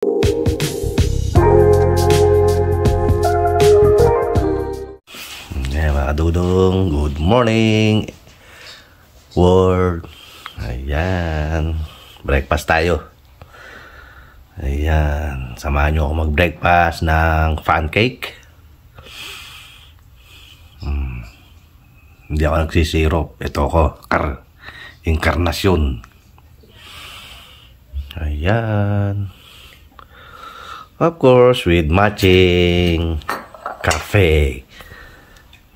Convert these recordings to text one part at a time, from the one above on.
Mga dudong, good morning world. Ayan, breakfast tayo. Ayan, samahan nyo ako mag breakfast ng pancake. Hindi ako nagsisirop. Ito ako, inkarnasyon. Ayan, of course with matching cafe.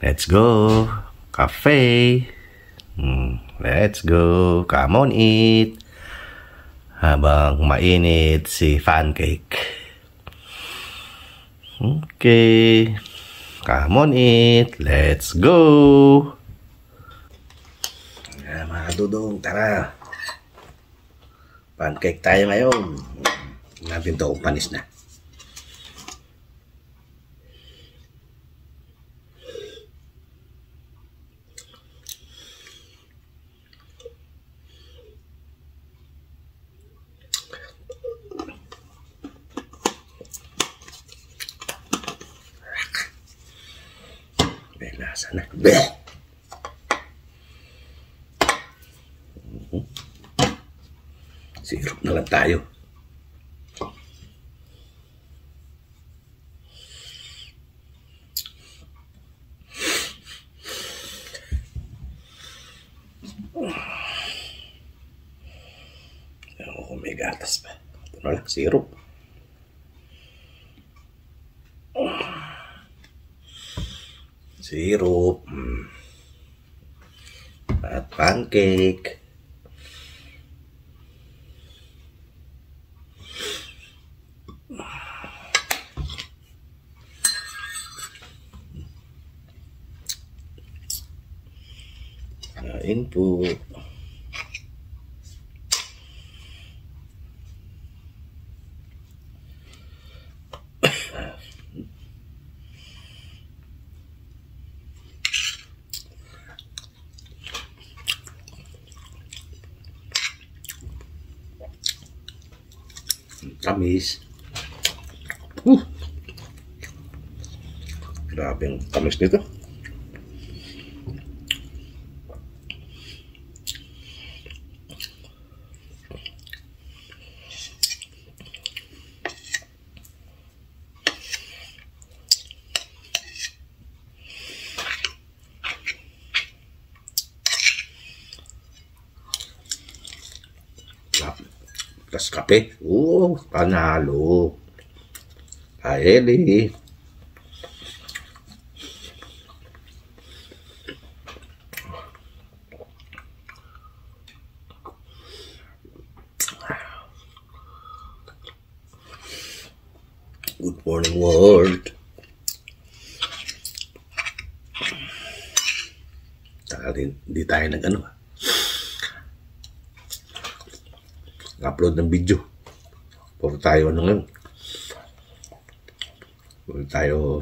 Let's go, cafe. Let's go, come on eat. Habang mainit si pancake. Okay, come on eat. Let's go. Ayan, mga dudong, tara. Pancake tayo ngayon. Natin ito kung panis na. May lasa na. Bleh! Syrup na lang tayo. Kung may gatas pa. Ito na lang, syrup. Syrup. At pancake. Kain po. Tamis. Grabe ang tamis nito. Plus kape. Panalo. Kaeli. Good morning world. Hindi tayo upload ng video. Puro tayo ngayon. Puro tayo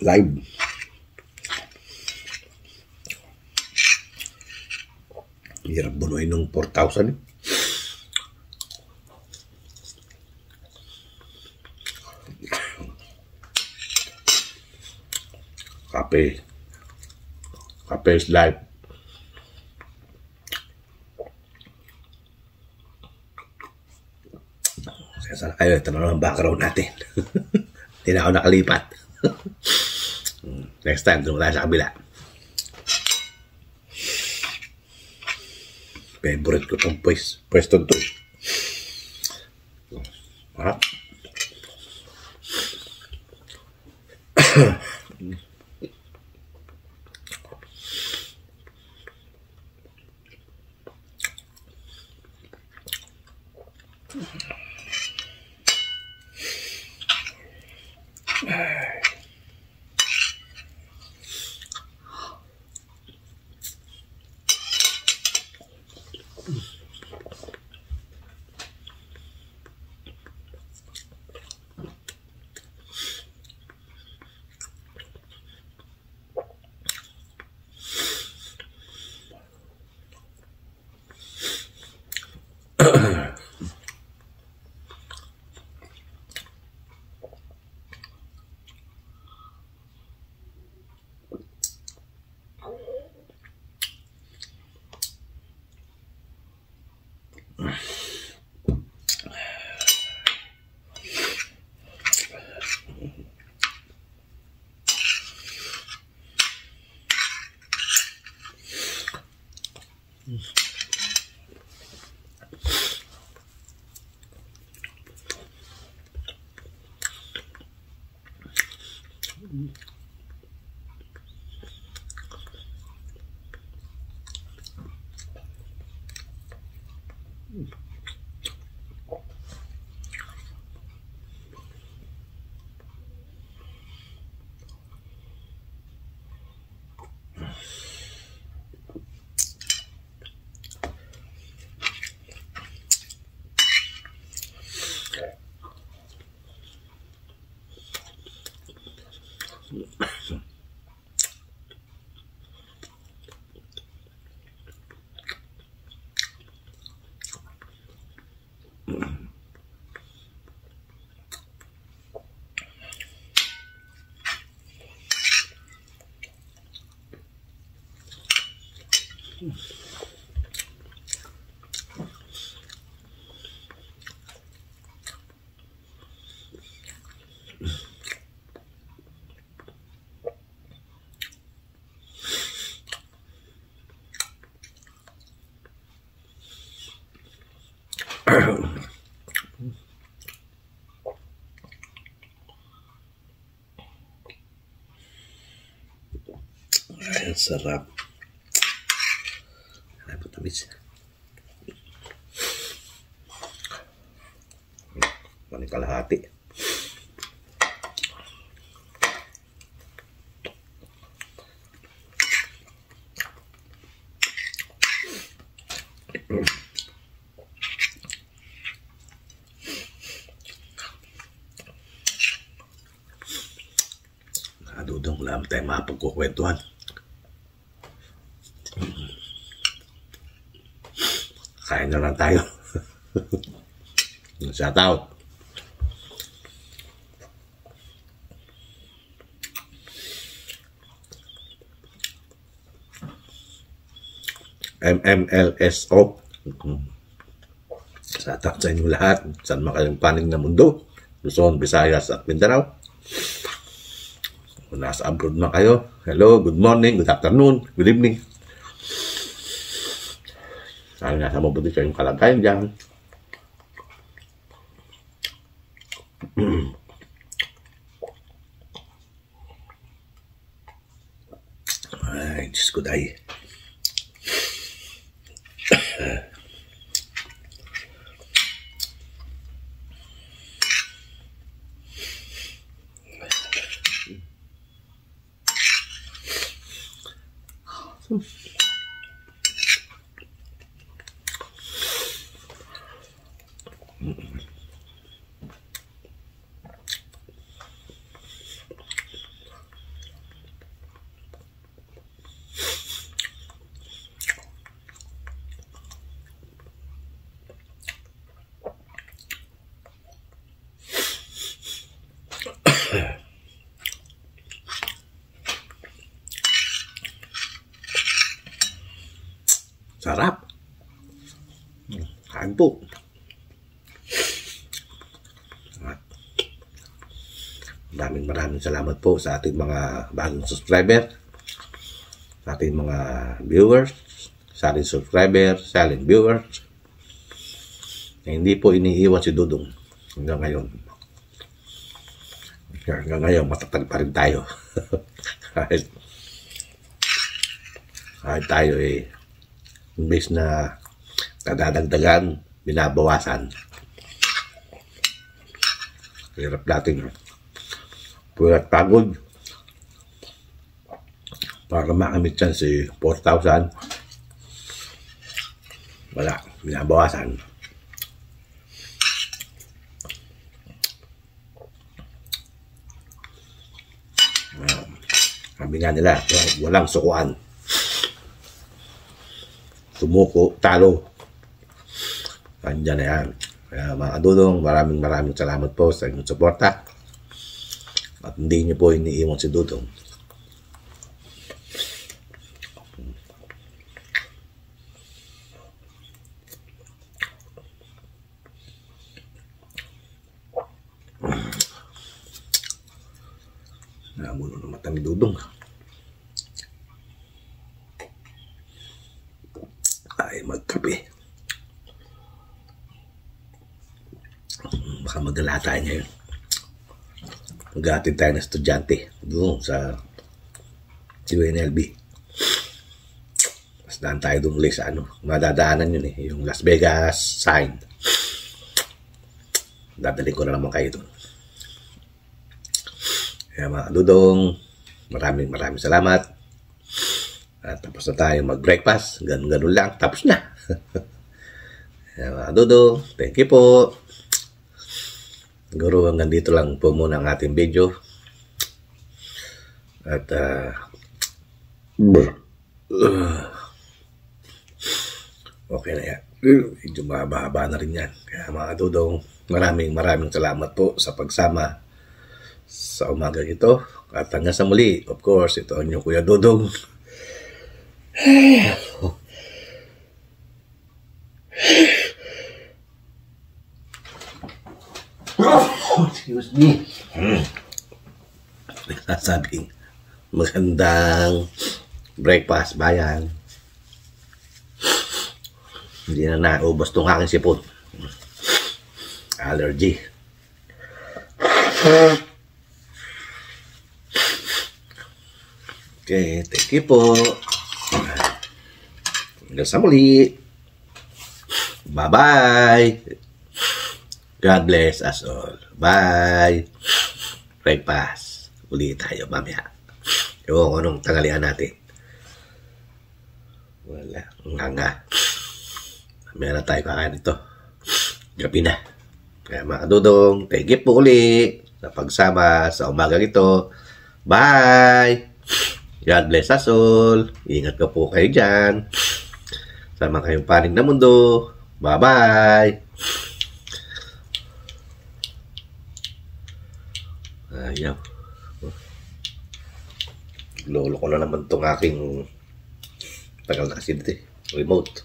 live. Hirap bunuin ng 4,000 eh. Cafe is live. Sana kayo, ito na naman background natin. Hindi na ako nakalipat. Next time, doon tayo sa kabila. Favorite ko itong pwesto to. Ha? Ay, sarap. Ay, patamis. Maning kalahati. Dudong wala tayong mapagkukwentuhan. Kain na lang tayo. Shout out. MMLSO. Shout out sa inyo lahat. Saan makayong panig na mundo. Luzon, Visayas at Mindanao. Kung nasa abroad na kayo, hello, good morning, good afternoon, good evening. Sana nasa mabuti kayong kalagayan dyan. Ay, Diyos ko dahi. Sarap. Kain po. Maraming salamat po sa ating mga bagong subscriber, sa ating mga viewers, sa ating subscriber, silent viewers. Hindi po iniiwan si Dudong hanggang ngayon. Hanggang ngayon, matatag pa rin tayo. kahit tayo imbes na nadadagdagan, binabawasan. Hirap natin puwat pagod para makamit yan si 4,000. Wala, binabawasan. Sabi nga nila, walang sukuan. Sumuko, talo. Andyan na yan. Kaya mga Dudong, maraming salamat po sa inyong suporta. At hindi niyo po iniiwan si Dudong. Namuno ng mata ni Dudong. Ay, magkape. Baka magdala tayo ngayon. Maghahatid tayo ng estudyante doon sa UNLV. Mas daan tayo doon ulit sa madadaanan yun yung Las Vegas side. Dadalhin ko na naman kayo doon. Kaya mga dudong, maraming salamat. At tapos na tayo mag-breakfast. Ganun lang. Tapos na. Kaya mga dudong, thank you po. Siguro hanggang dito lang po muna ang ating video. At okay na yan. Medyo mahaba na rin yan. Kaya mga dudong, maraming salamat po sa pagsama sa umaga ito. At hanggang sa muli, of course, ito ang inyong Kuya Dudong. Excuse me. Nagsasabing magandang breakfast, bayan. Hindi na naubos itong aking sipon. Allergy. Okay, thank you po. Hanggang sa muli. Bye-bye. God bless us all. Bye. Breakfast. Uli tayo mamaya. Ewan ko anong tanghalian natin. Wala. Nga. Meron tayo kakain ito. Gabi na. Kaya mga dudong, thank you po uli sa pagsama sa umagang ito. Bye! God bless us all. Ingat ka po kayo dyan. Sama kayong panig na mundo. Bye-bye! Ayaw. Lolo ko na naman itong aking tagal na kasi dito remote.